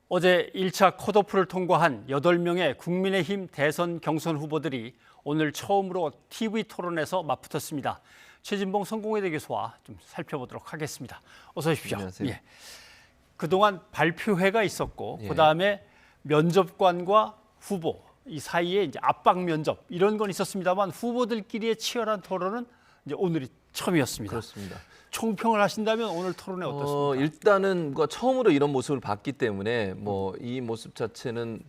어제 1차 컷오프를 통과한 8명의 국민의힘 대선 경선 후보들이 오늘 처음으로 TV 토론에서 맞붙었습니다. 최진봉 성공회대 교수와 좀 살펴보도록 하겠습니다. 어서 오십시오. 안녕하세요. 예. 그동안 발표회가 있었고 예. 그다음에 면접관과 후보 이 사이에 이제 압박 면접 이런 건 있었습니다만 후보들끼리의 치열한 토론은 이제 오늘이 처음이었습니다. 그렇습니다. 총평을 하신다면 오늘 토론회 어떻습니까? 일단은 처음으로 이런 모습을 봤기 때문에 이 모습 자체는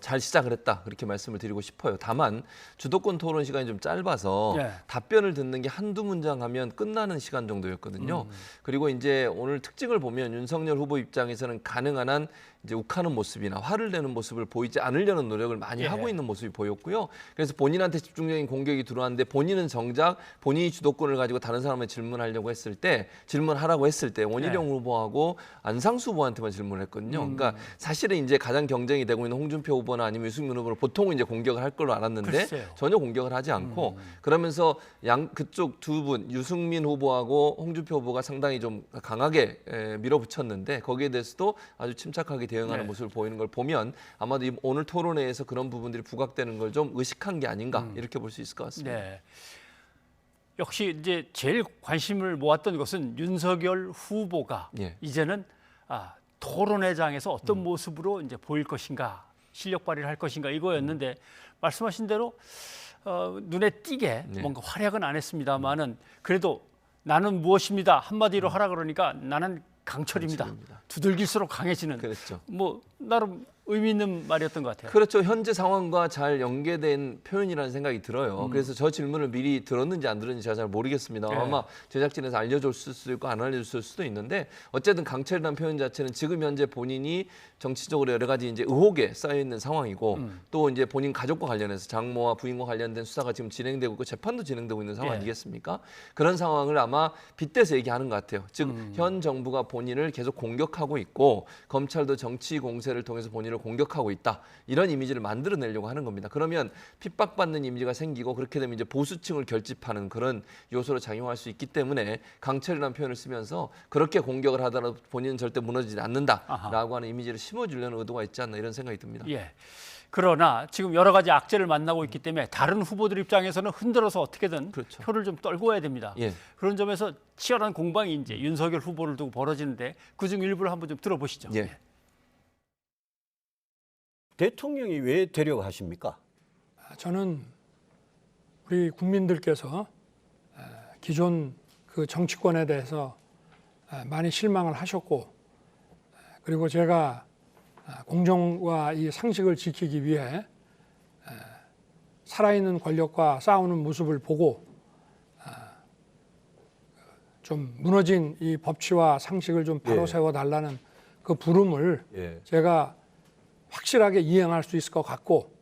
잘 시작을 했다 그렇게 말씀을 드리고 싶어요. 다만 주도권 토론 시간이 좀 짧아서 예. 답변을 듣는 게 한두 문장 하면 끝나는 시간 정도였거든요. 그리고 이제 오늘 특징을 보면 윤석열 후보 입장에서는 가능한 한 이제 욱하는 모습이나 화를 내는 모습을 보이지 않으려는 노력을 많이 예. 하고 있는 모습이 보였고요. 그래서 본인한테 집중적인 공격이 들어왔는데 본인은 정작 본인이 주도권을 가지고 다른 사람을 질문하라고 했을 때 원희룡 후보하고 안상수 후보한테만 질문을 했거든요. 그러니까 사실은 이제 가장 경쟁이 되고 있는 홍준표 후보나 아니면 유승민 후보를 보통은 이제 공격을 할 걸로 알았는데 글쎄요. 전혀 공격을 하지 않고 그러면서 그쪽 두 분 유승민 후보하고 홍준표 후보가 상당히 좀 강하게 밀어붙였는데 거기에 대해서도 아주 침착하게 대응하는 네. 모습을 보이는 걸 보면 아마도 오늘 토론회에서 그런 부분들이 부각되는 걸 좀 의식한 게 아닌가 이렇게 볼 수 있을 것 같습니다. 네. 역시 이제 제일 관심을 모았던 것은 윤석열 후보가 예. 이제는 토론회장에서 어떤 모습으로 이제 보일 것인가, 실력 발휘를 할 것인가 이거였는데 말씀하신 대로 눈에 띄게 네. 뭔가 활약은 안 했습니다만은 그래도 나는 무엇입니다 한마디로 하라 그러니까 나는 강철입니다. 강철입니다. 두들길수록 강해지는. 그렇죠. 뭐 나름 의미 있는 말이었던 것 같아요. 그렇죠. 현재 상황과 잘 연계된 표현이라는 생각이 들어요. 그래서 저 질문을 미리 들었는지 안 들었는지 제가 잘 모르겠습니다. 네. 아마 제작진에서 알려줬을 수도 있고 안 알려줬을 수도 있는데 어쨌든 강철이라는 표현 자체는 지금 현재 본인이 정치적으로 여러 가지 이제 의혹에 쌓여 있는 상황이고 또 이제 본인 가족과 관련해서 장모와 부인과 관련된 수사가 지금 진행되고 있고 재판도 진행되고 있는 상황 네. 아니겠습니까? 그런 상황을 아마 빗대서 얘기하는 것 같아요. 즉 현 정부가 본인을 계속 공격하고 있고 검찰도 정치 공세를 통해서 본인을 공격하고 있다. 이런 이미지를 만들어내려고 하는 겁니다. 그러면 핍박받는 이미지가 생기고 그렇게 되면 이제 보수층을 결집하는 그런 요소로 작용할 수 있기 때문에 강철이라는 표현을 쓰면서 그렇게 공격을 하더라도 본인은 절대 무너지지 않는다라고 하는 이미지를 심어주려는 의도가 있지 않나 이런 생각이 듭니다. 예. 그러나 지금 여러 가지 악재를 만나고 있기 때문에 다른 후보들 입장에서는 흔들어서 어떻게든 그렇죠. 표를 좀 떨궈야 됩니다. 예. 그런 점에서 치열한 공방이 이제 윤석열 후보를 두고 벌어지는데 그중 일부를 한번 좀 들어보시죠. 예. 대통령이 왜 데려가십니까? 저는 우리 국민들께서 기존 그 정치권에 대해서 많이 실망을 하셨고 그리고 제가 공정과 이 상식을 지키기 위해 살아있는 권력과 싸우는 모습을 보고 좀 무너진 이 법치와 상식을 좀 바로 예. 세워달라는 그 부름을 예. 제가 확실하게 이행할 수 있을 것 같고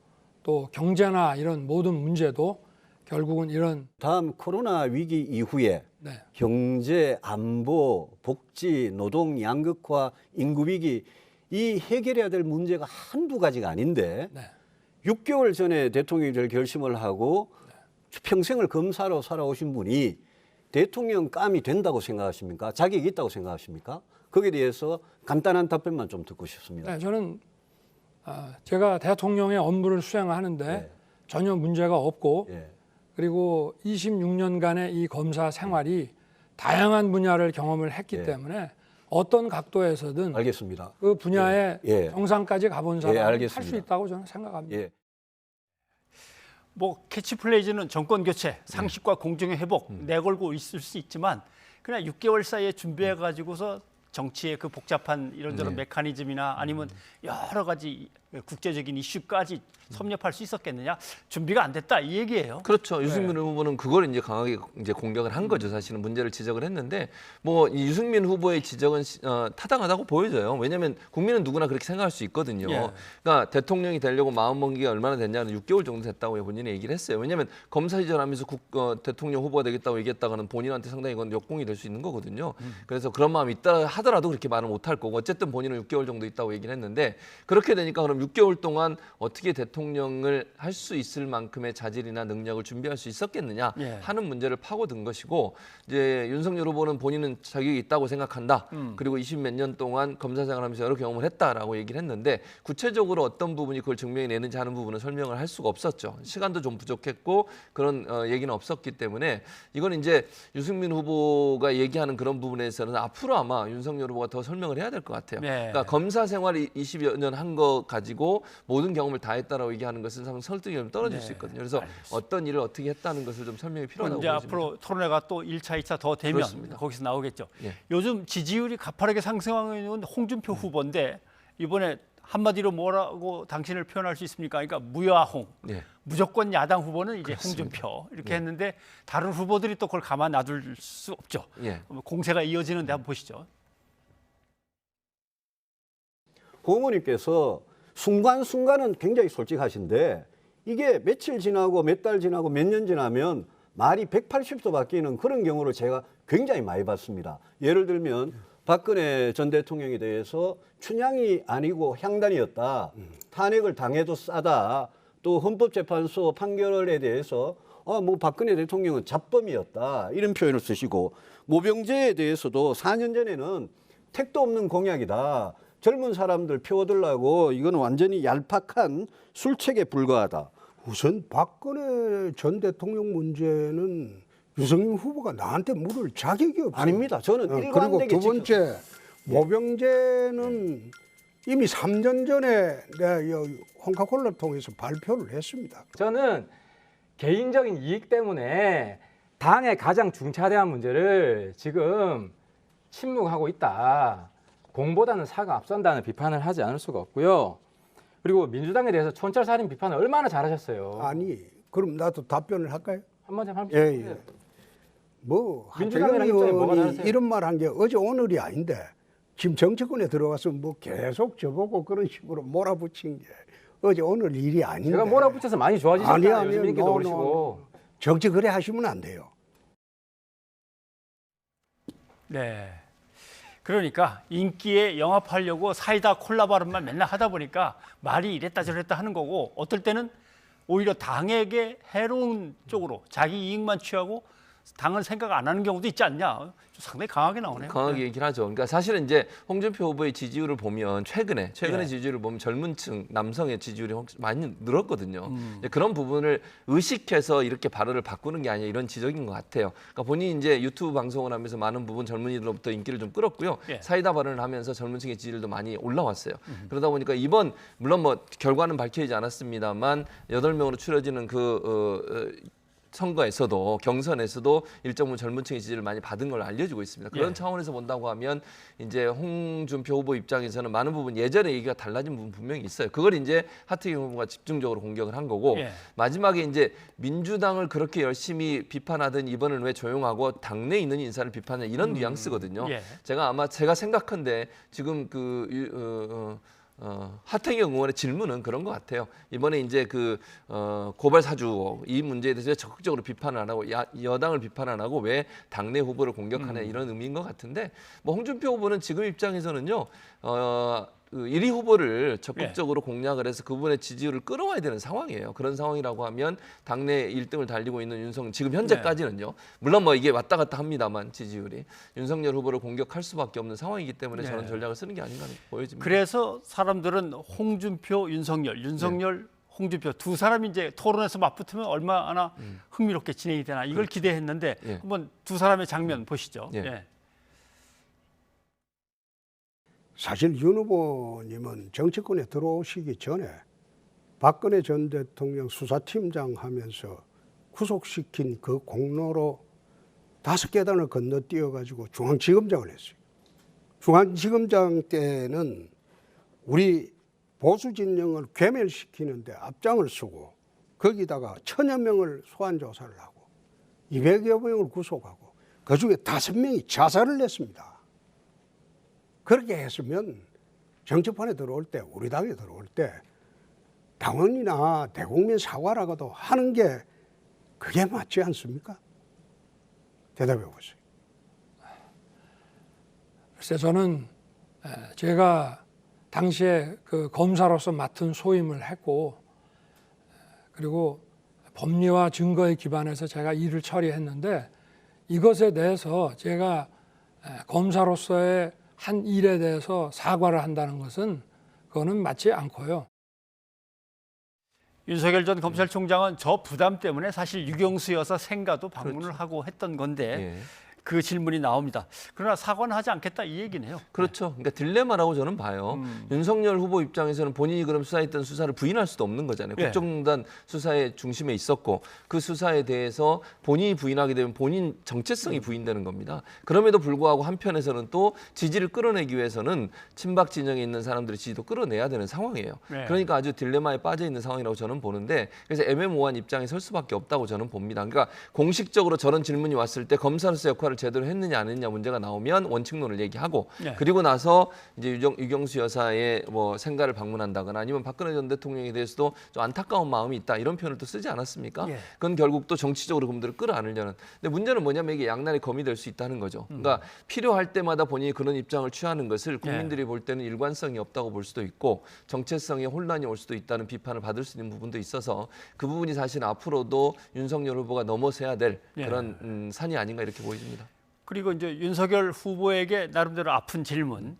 또 경제나 이런 모든 문제도 결국은 이런 다음 코로나 위기 이후에 네, 경제, 안보, 복지, 노동 양극화, 인구 위기 이 해결해야 될 문제가 한두 가지가 아닌데 네. 6개월 전에 대통령이 될 결심을 하고 평생을 검사로 살아오신 분이 대통령감이 된다고 생각하십니까? 자격이 있다고 생각하십니까? 거기에 대해서 간단한 답변만 좀 듣고 싶습니다. 네, 저는 제가 대통령의 업무를 수행하는데 네. 전혀 문제가 없고 예. 그리고 26년간의 이 검사 생활이 다양한 분야를 경험을 했기 예. 때문에 어떤 각도에서든 알겠습니다. 그 분야의 예. 정상까지 가본 사람은 할 알겠습니다. 수 있다고 저는 생각합니다. 예. 뭐 캐치플레이즈는 정권 교체, 상식과 공정의 회복 내걸고 있을 수 있지만 그냥 6개월 사이에 준비해 가지고서 정치의 그 복잡한 이런저런 메커니즘이나 아니면 여러 가지 국제적인 이슈까지 섭렵할 수 있었겠느냐? 준비가 안 됐다 이 얘기예요. 그렇죠. 유승민 후보는 그걸 이제 강하게 이제 공격을 한 거죠. 사실은 문제를 지적을 했는데 이 유승민 후보의 지적은 타당하다고 보여져요. 왜냐하면 국민은 누구나 그렇게 생각할 수 있거든요. 예. 그러니까 대통령이 되려고 마음먹기가 얼마나 됐냐는 6개월 정도 됐다고 본인이 얘기를 했어요. 왜냐하면 검사 시절하면서 대통령 후보가 되겠다고 얘기했다가는 본인한테 상당히 이건 역공이 될 수 있는 거거든요. 그래서 그런 마음이 있다 하더라도 그렇게 말을 못할 거고 어쨌든 본인은 6개월 정도 있다고 얘기를 했는데 그렇게 되니까 그럼 6개월 동안 어떻게 대통령을 할 수 있을 만큼의 자질이나 능력을 준비할 수 있었겠느냐 예. 하는 문제를 파고든 것이고 이제 윤석열 후보는 본인은 자격이 있다고 생각한다. 그리고 20몇 년 동안 검사 생활하면서 여러 경험을 했다라고 얘기를 했는데 구체적으로 어떤 부분이 그걸 증명해내는지 하는 부분은 설명을 할 수가 없었죠. 시간도 좀 부족했고 그런 얘기는 없었기 때문에 이건 이제 유승민 후보가 얘기하는 그런 부분에서는 앞으로 아마 윤석열 후보가 더 설명을 해야 될 것 같아요. 네. 그러니까 검사 생활 20여 년 한 거 가지고 모든 경험을 다 했다라고 얘기하는 것은 상당히 설득이 좀 떨어질 수 있거든요. 그래서 어떤 일을 어떻게 했다는 것을 좀 설명이 필요하다고 이제 보여집니다. 앞으로 토론회가 또 1차, 2차 더 되면 그렇습니다. 거기서 나오겠죠. 예. 요즘 지지율이 가파르게 상승하고 있는 홍준표 후보인데 이번에 한마디로 뭐라고 당신을 표현할 수 있습니까? 그러니까 무야홍, 예. 무조건 야당 후보는 이제 홍준표 이렇게 했는데 다른 후보들이 또 그걸 가만 놔둘 수 없죠. 예. 공세가 이어지는데 한번 보시죠. 후보님께서 순간순간은 굉장히 솔직하신데 이게 며칠 지나고 몇 달 지나고 몇 년 지나면 말이 180도 바뀌는 그런 경우를 제가 굉장히 많이 봤습니다. 예를 들면 박근혜 전 대통령에 대해서 춘향이 아니고 향단이었다. 탄핵을 당해도 싸다. 또 헌법재판소 판결에 대해서 뭐 박근혜 대통령은 잡범이었다. 이런 표현을 쓰시고 모병제에 대해서도 4년 전에는 택도 없는 공약이다. 젊은 사람들 표 얻으려고 이건 완전히 얄팍한 술책에 불과하다. 우선 박근혜 전 대통령 문제는 유승민 후보가 나한테 물을 자격이 없어요. 아닙니다. 저는 그리고 일관되게 두 번째 모병제는 이미 3년 전에 내가 홍카콜라를 통해서 발표를 했습니다. 저는 개인적인 이익 때문에 당의 가장 중차대한 문제를 지금 침묵하고 있다. 공보다는 사가 앞선다는 비판을 하지 않을 수가 없고요. 그리고 민주당에 대해서 촌철살인 비판을 얼마나 잘하셨어요. 아니, 그럼 나도 답변을 할까요? 한번 좀 예, 해주세요. 예. 뭐 민주당이랑 하태경 입장이 뭐가 의원이 다르세요? 이런 말 한 게 어제 오늘이 아닌데 지금 정치권에 들어가서 뭐 계속 저보고 그런 식으로 몰아붙인 게 어제 오늘 일이 아닌데. 제가 몰아붙여서 많이 좋아지셨잖아요. 아니, 요즘 인기도 no, 오르시고. 정치 그래 하시면 안 돼요. 네. 그러니까 인기에 영합하려고 사이다 콜라 발언만 맨날 하다 보니까 말이 이랬다 저랬다 하는 거고 어떨 때는 오히려 당에게 해로운 쪽으로 자기 이익만 취하고 당을 생각 안 하는 경우도 있지 않냐. 좀 상당히 강하게 나오네요. 강하게 얘기를 하죠. 그러니까 사실은 이제 홍준표 후보의 지지율을 보면 최근에 예. 지지율을 보면 젊은층 남성의 지지율이 많이 늘었거든요. 이제 그런 부분을 의식해서 이렇게 발언을 바꾸는 게 아니라 이런 지적인 것 같아요. 그러니까 본인이 이제 유튜브 방송을 하면서 많은 부분 젊은이들로부터 인기를 좀 끌었고요. 예. 사이다 발언을 하면서 젊은층의 지지율도 많이 올라왔어요. 그러다 보니까 이번 물론 뭐 결과는 밝혀지지 않았습니다만 8명으로 추려지는 선거에서도 경선에서도 일정 부분 젊은층의 지지를 많이 받은 걸로 알려지고 있습니다. 그런 예. 차원에서 본다고 하면 이제 홍준표 후보 입장에서는 많은 부분 예전에 얘기가 달라진 부분 분명히 있어요. 그걸 이제 하태경 후보가 집중적으로 공격을 한 거고 예. 마지막에 이제 민주당을 그렇게 열심히 비판하던 이번은 왜 조용하고 당내에 있는 인사를 비판하냐 이런 뉘앙스거든요. 예. 제가 생각한데 지금 하태경 의원의 질문은 그런 것 같아요. 이번에 이제 고발 사주 이 문제에 대해서 적극적으로 비판을 안 하고 여당을 비판 안 하고 왜 당내 후보를 공격하냐 이런 의미인 것 같은데 뭐 홍준표 후보는 지금 입장에서는요. 1위 후보를 적극적으로 공략을 해서 그분의 지지율을 끌어와야 되는 상황이에요. 그런 상황이라고 하면 당내 1등을 달리고 있는 지금 현재까지는요. 물론 뭐 이게 왔다 갔다 합니다만 지지율이 윤석열 후보를 공격할 수밖에 없는 상황이기 때문에 저는 전략을 쓰는 게 아닌가 보여집니다. 그래서 사람들은 홍준표, 윤석열, 홍준표 두 사람이 이제 토론에서 맞붙으면 얼마나 흥미롭게 진행이 되나 이걸 기대했는데 예. 한번 두 사람의 장면 보시죠. 예. 예. 사실 윤 후보님은 정치권에 들어오시기 전에 박근혜 전 대통령 수사팀장 하면서 구속시킨 그 공로로 5계단을 건너뛰어가지고 중앙지검장을 했어요. 중앙지검장 때는 우리 보수 진영을 괴멸시키는데 앞장을 서고 거기다가 1000여 명을 소환 조사를 하고 200여 명을 구속하고 그중에 5명이 자살을 했습니다. 그렇게 했으면 정치판에 들어올 때 우리 당에 들어올 때 당원이나 대국민 사과라고도 하는 게 그게 맞지 않습니까? 대답해 보세요. 글쎄 저는 제가 당시에 그 검사로서 맡은 소임을 했고 그리고 법리와 증거에 기반해서 제가 일을 처리했는데 이것에 대해서 제가 검사로서의 한 일에 대해서 사과를 한다는 것은 그거는 맞지 않고요. 윤석열 전 검찰총장은 저 부담 때문에 사실 유경수 여사 생가도 방문을 하고 했던 건데 예. 그 질문이 나옵니다. 그러나 사과는 하지 않겠다 이 얘기네요. 그렇죠. 그러니까 딜레마라고 저는 봐요. 윤석열 후보 입장에서는 본인이 그럼 수사했던 수사를 부인할 수도 없는 거잖아요. 네. 국정농단 수사의 중심에 있었고 그 수사에 대해서 본인이 부인하게 되면 본인 정체성이 부인되는 겁니다. 그럼에도 불구하고 한편에서는 또 지지를 끌어내기 위해서는 친박 진영에 있는 사람들의 지지도 끌어내야 되는 상황이에요. 네. 그러니까 아주 딜레마에 빠져 있는 상황이라고 저는 보는데 그래서 애매모호한 입장에 설 수밖에 없다고 저는 봅니다. 그러니까 공식적으로 저런 질문이 왔을 때 검사로서 역할을 제대로 했느냐 안 했느냐 문제가 나오면 원칙론을 얘기하고 네. 그리고 나서 이제 유경수 여사의 뭐 생가를 방문한다거나 아니면 박근혜 전 대통령에 대해서도 좀 안타까운 마음이 있다 이런 표현을 또 쓰지 않았습니까? 예. 그건 결국 또 정치적으로 그분들을 끌어안으려는. 근데 문제는 뭐냐면 이게 양날의 검이 될 수 있다는 거죠. 그러니까 필요할 때마다 본인이 그런 입장을 취하는 것을 국민들이 볼 때는 일관성이 없다고 볼 수도 있고 정체성에 혼란이 올 수도 있다는 비판을 받을 수 있는 부분도 있어서 그 부분이 사실 앞으로도 윤석열 후보가 넘어서야 될 예. 그런 산이 아닌가 이렇게 보여집니다. 그리고 이제 윤석열 후보에게 나름대로 아픈 질문.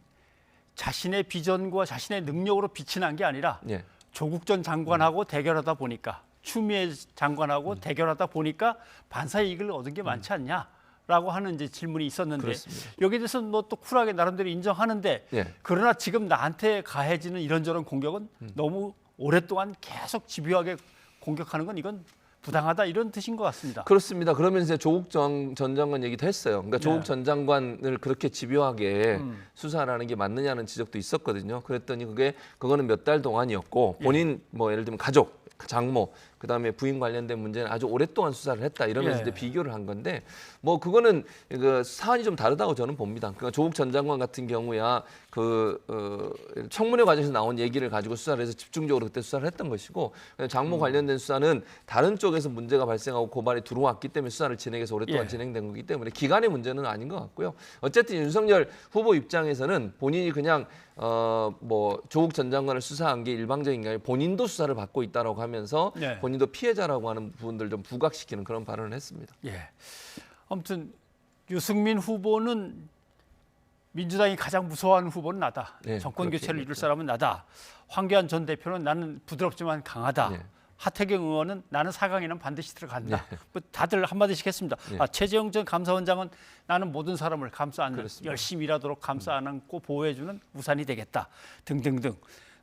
자신의 비전과 자신의 능력으로 빛이 난 게 아니라 예. 조국 전 장관하고 대결하다 보니까 추미애 장관하고 대결하다 보니까 반사 이익을 얻은 게 많지 않냐라고 하는 이제 질문이 있었는데 그렇습니다. 여기에 대해서는 뭐 또 쿨하게 나름대로 인정하는데 예. 그러나 지금 나한테 가해지는 이런저런 공격은 너무 오랫동안 계속 집요하게 공격하는 건 이건 부당하다 이런 뜻인 것 같습니다. 그렇습니다. 그러면서 조국 전 장관 얘기도 했어요. 그러니까 조국 네. 전 장관을 그렇게 집요하게 수사하는 게 맞느냐는 지적도 있었거든요. 그랬더니 그거는 몇 달 동안이었고 본인 뭐 예를 들면 가족, 장모, 그다음에 부인 관련된 문제는 아주 오랫동안 수사를 했다 이러면서 예. 이제 비교를 한 건데 뭐 그거는 그 사안이 좀 다르다고 저는 봅니다. 그러니까 조국 전 장관 같은 경우야 청문회 과정에서 나온 얘기를 가지고 수사를 해서 집중적으로 그때 수사를 했던 것이고 장모 관련된 수사는 다른 쪽에서 문제가 발생하고 고발이 들어왔기 때문에 수사를 진행해서 오랫동안 예. 진행된 거기 때문에 기간의 문제는 아닌 것 같고요. 어쨌든 윤석열 후보 입장에서는 본인이 그냥 뭐 조국 전 장관을 수사한 게 일방적인 게 아니라 본인도 수사를 받고 있다라고 하면서 네. 본인도 피해자라고 하는 부분들 좀 부각시키는 그런 발언을 했습니다. 예. 아무튼 유승민 후보는 민주당이 가장 무서워하는 후보는 나다. 네, 정권 그렇게 교체를 이룰 얘기했죠. 사람은 나다. 황교안 전 대표는 나는 부드럽지만 강하다. 네. 하태경 의원은 나는 4강에는 반드시 들어간다. 뭐 다들 한마디씩 했습니다. 네. 최재형 전 감사원장은 나는 모든 사람을 감싸 안는 그렇습니다. 열심히 일하도록 감싸 안고 보호해주는 우산이 되겠다. 등등등.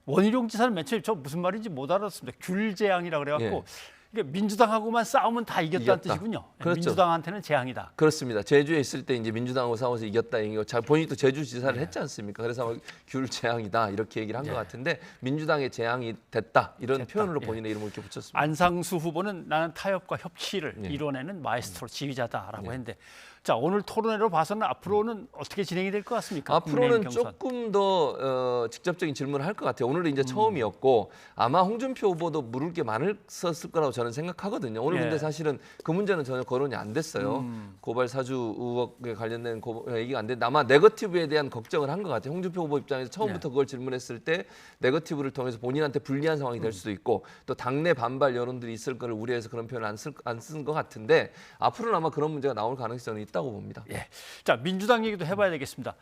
원희룡 지사는 맨 처음에 저 무슨 말인지 못 알았습니다. 귤재앙이라고 그래갖고 예. 이게 민주당하고만 싸우면 다 이겼다는 이겼다. 뜻이군요. 그렇죠. 민주당한테는 재앙이다. 그렇습니다. 제주에 있을 때 이제 민주당하고 싸워서 이겼다 이거 본인이 또 제주 지사를 네. 했지 않습니까? 그래서 귤 재앙이다 이렇게 얘기를 한 것 네. 같은데 민주당의 재앙이 됐다 이런 됐다. 표현으로 예. 본인의 이름을 이렇게 붙였습니다. 안상수 후보는 나는 타협과 협치를 네. 이뤄내는 마에스트로 지휘자다라고 네. 했는데 자 오늘 토론회로 봐서는 앞으로는 어떻게 진행이 될 것 같습니까? 앞으로는 국민의힘 경선. 조금 더 직접적인 질문을 할 것 같아요. 오늘은 이제 처음이었고 아마 홍준표 후보도 물을 게 많았을 거라고 저는 생각하거든요. 오늘 예. 근데 사실은 그 문제는 전혀 거론이 안 됐어요. 고발 사주 의혹에 관련된 얘기가 안 됐는데 아마 네거티브에 대한 걱정을 한 것 같아요. 홍준표 후보 입장에서 처음부터 예. 그걸 질문했을 때 네거티브를 통해서 본인한테 불리한 상황이 될 수도 있고 또 당내 반발 여론들이 있을 거를 우려해서 그런 표현을 안 쓴 것 같은데 앞으로는 아마 그런 문제가 나올 가능성이 있다고 봅니다. 예. 자 민주당 얘기도 해봐야 되겠습니다.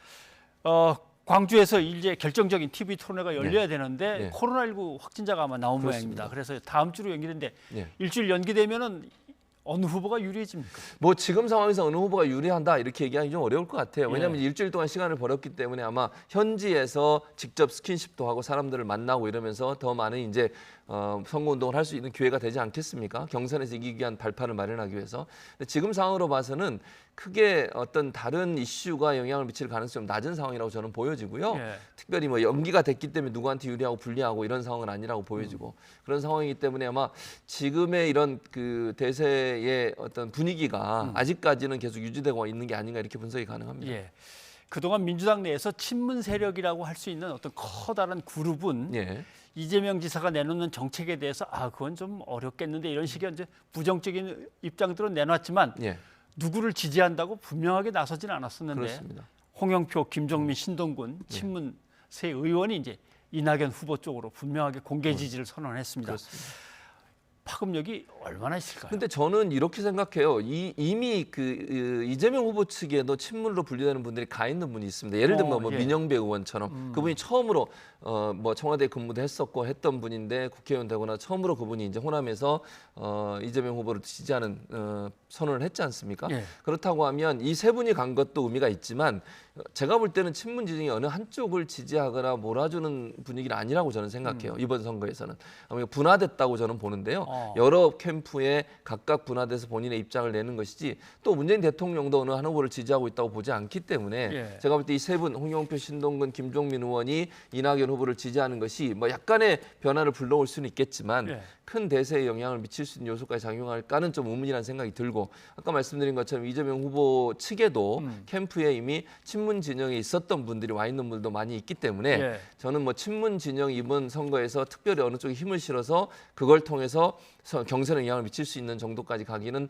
광주에서 이제 결정적인 TV 토론회가 열려야 되는데 네. 코로나19 확진자가 아마 나온 그렇습니다. 모양입니다. 그래서 다음 주로 연기되는데 네. 일주일 연기되면은 어느 후보가 유리해집니까? 뭐 지금 상황에서 어느 후보가 유리한다 이렇게 얘기하기 좀 어려울 것 같아요. 왜냐하면 예. 일주일 동안 시간을 벌었기 때문에 아마 현지에서 직접 스킨십도 하고 사람들을 만나고 이러면서 더 많은 이제 선거운동을 할 수 있는 기회가 되지 않겠습니까? 경선에서 이기기 위한 발판을 마련하기 위해서. 근데 지금 상황으로 봐서는 크게 어떤 다른 이슈가 영향을 미칠 가능성이 낮은 상황이라고 저는 보여지고요. 예. 특별히 뭐 연기가 됐기 때문에 누구한테 유리하고 불리하고 이런 상황은 아니라고 보여지고 그런 상황이기 때문에 아마 지금의 이런 그 대세의 어떤 분위기가 아직까지는 계속 유지되고 있는 게 아닌가 이렇게 분석이 가능합니다. 예. 그동안 민주당 내에서 친문 세력이라고 할 수 있는 어떤 커다란 그룹은 예. 이재명 지사가 내놓는 정책에 대해서 그건 좀 어렵겠는데 이런 식의 이제 부정적인 입장들은 내놨지만 예. 누구를 지지한다고 분명하게 나서지는 않았었는데 그렇습니다. 홍영표, 김종민, 신동근 친문 세 의원이 이제 이낙연 후보 쪽으로 분명하게 공개 지지를 선언했습니다. 그렇습니다. 파급력이 얼마나 있을까요? 근데 저는 이렇게 생각해요. 이미 그 이재명 후보 측에도 친문으로 분류되는 분들이 가 있는 분이 있습니다. 예를 들면 뭐 예. 민영배 의원처럼 그분이 처음으로 뭐 청와대 근무도 했었고 했던 분인데 국회의원 되거나 처음으로 그분이 이제 호남에서 이재명 후보를 지지하는 선언을 했지 않습니까? 예. 그렇다고 하면 이 세 분이 간 것도 의미가 있지만 제가 볼 때는 친문 지정이 어느 한쪽을 지지하거나 몰아주는 분위기는 아니라고 저는 생각해요. 이번 선거에서는 아마 분화됐다고 저는 보는데요. 여러 캠프에 각각 분화돼서 본인의 입장을 내는 것이지 또 문재인 대통령도 어느 한 후보를 지지하고 있다고 보지 않기 때문에 예. 제가 볼 때 이 세 분 홍영표, 신동근, 김종민 의원이 이낙연 후보를 지지하는 것이 뭐 약간의 변화를 불러올 수는 있겠지만 예. 큰 대세에 영향을 미칠 수 있는 요소까지 작용할까는 좀 의문이라는 생각이 들고 아까 말씀드린 것처럼 이재명 후보 측에도 캠프에 이미 친문 진영에 있었던 분들이 와 있는 분들도 많이 있기 때문에 예. 저는 뭐 친문 진영 이번 선거에서 특별히 어느 쪽에 힘을 실어서 그걸 통해서 경선에 영향을 미칠 수 있는 정도까지 가기는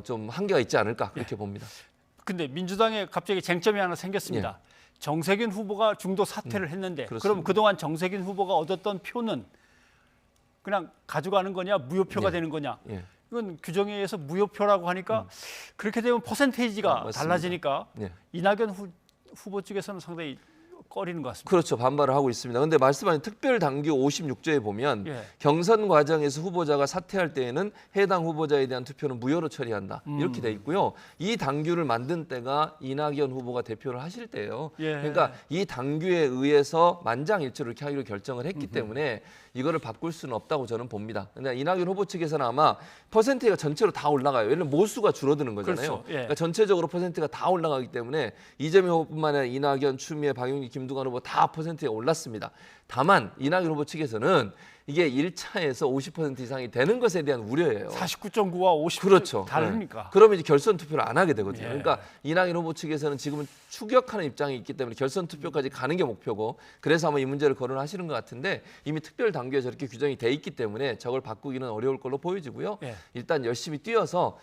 좀 한계가 있지 않을까 그렇게 봅니다. 근데 민주당에 갑자기 쟁점이 하나 생겼습니다. 정세균 후보가 중도 사퇴를 했는데 그렇습니다. 그럼 그동안 정세균 후보가 얻었던 표는 그냥 가져가는 거냐 무효표가 되는 거냐. 예. 이건 규정에 의해서 무효표라고 하니까 그렇게 되면 퍼센테이지가 맞습니다. 달라지니까 예. 이낙연 후보 쪽에서는 상당히 꺼리는 것 같습니다. 그렇죠. 반발을 하고 있습니다. 그런데 말씀하신 특별 당규 56조에 보면 예. 경선 과정에서 후보자가 사퇴할 때에는 해당 후보자에 대한 투표는 무효로 처리한다. 이렇게 돼 있고요. 이 당규를 만든 때가 이낙연 후보가 대표를 하실 때예요. 예. 그러니까 이 당규에 의해서 만장일치로 이렇게 하기로 결정을 했기 때문에 이거를 바꿀 수는 없다고 저는 봅니다. 근데 이낙연 후보 측에서는 아마 퍼센테이지가 전체로 다 올라가요. 예를 들면 모수가 줄어드는 거잖아요. 그렇죠. 예. 그러니까 전체적으로 퍼센트가 다 올라가기 때문에 이재명 후보뿐만 아니라 이낙연, 추미애, 박용진, 김두관 후보 다 퍼센트가 올랐습니다. 다만 이낙연 후보 측에서는 이게 1차에서 50% 이상이 되는 것에 대한 우려예요. 49.9와 50 그렇죠. 다르니까. 네. 그러면 이제 결선 투표를 안 하게 되거든요. 예. 그러니까 이낙연 후보 측에서는 지금은 추격하는 입장이 있기 때문에 결선 투표까지 가는 게 목표고 그래서 아마 이 문제를 거론하시는 것 같은데 이미 특별 당규에 저렇게 규정이 돼 있기 때문에 저걸 바꾸기는 어려울 걸로 보여지고요. 예. 일단 열심히 뛰어서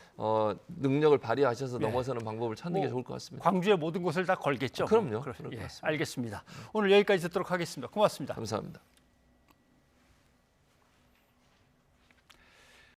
능력을 발휘하셔서 예. 넘어서는 방법을 찾는 게 뭐 좋을 것 같습니다. 광주의 모든 곳을 다 걸겠죠. 그럼요. 그럴- 그럴 것 예, 같습니다. 알겠습니다. 오늘 여기까지 듣도록 하겠습니다. 고맙습니다. 감사합니다.